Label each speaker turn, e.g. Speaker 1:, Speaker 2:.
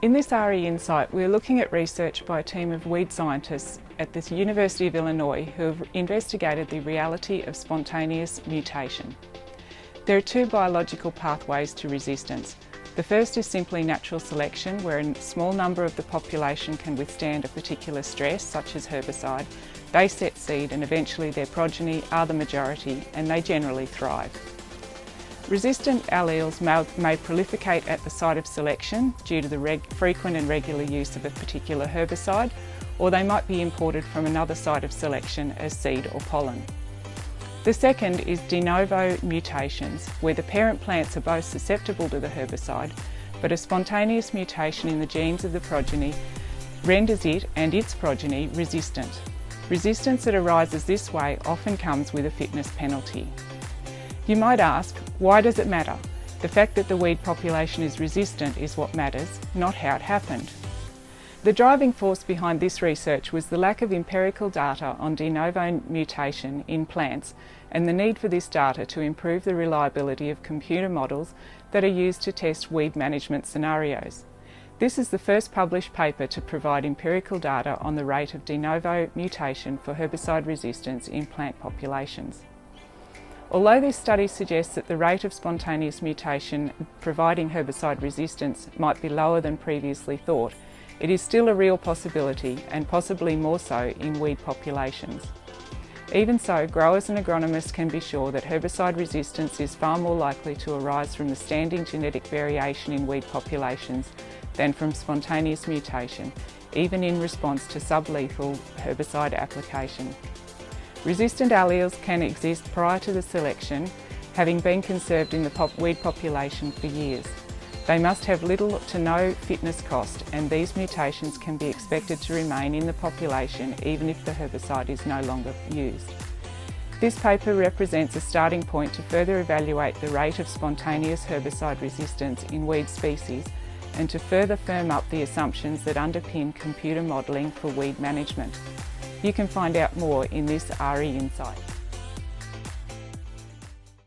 Speaker 1: In this AHRI Insight, we're looking at research by a team of weed scientists at the University of Illinois who have investigated the reality of spontaneous mutation. There are two biological pathways to resistance. The first is simply natural selection, where a small number of the population can withstand a particular stress, such as herbicide. They set seed and eventually their progeny are the majority and they generally thrive. Resistant alleles may proliferate at the site of selection due to the frequent and regular use of a particular herbicide, or they might be imported from another site of selection as seed or pollen. The second is de novo mutations, where the parent plants are both susceptible to the herbicide, but a spontaneous mutation in the genes of the progeny renders it and its progeny resistant. Resistance that arises this way often comes with a fitness penalty. You might ask, why does it matter? The fact that the weed population is resistant is what matters, not how it happened. The driving force behind this research was the lack of empirical data on de novo mutation in plants and the need for this data to improve the reliability of computer models that are used to test weed management scenarios. This is the first published paper to provide empirical data on the rate of de novo mutation for herbicide resistance in plant populations. Although this study suggests that the rate of spontaneous mutation providing herbicide resistance might be lower than previously thought, it is still a real possibility, and possibly more so in weed populations. Even so, growers and agronomists can be sure that herbicide resistance is far more likely to arise from the standing genetic variation in weed populations than from spontaneous mutation, even in response to sublethal herbicide application. Resistant alleles can exist prior to the selection, having been conserved in the weed population for years. They must have little to no fitness cost, and these mutations can be expected to remain in the population even if the herbicide is no longer used. This paper represents a starting point to further evaluate the rate of spontaneous herbicide resistance in weed species and to further firm up the assumptions that underpin computer modelling for weed management. You can find out more in this AHRI Insight.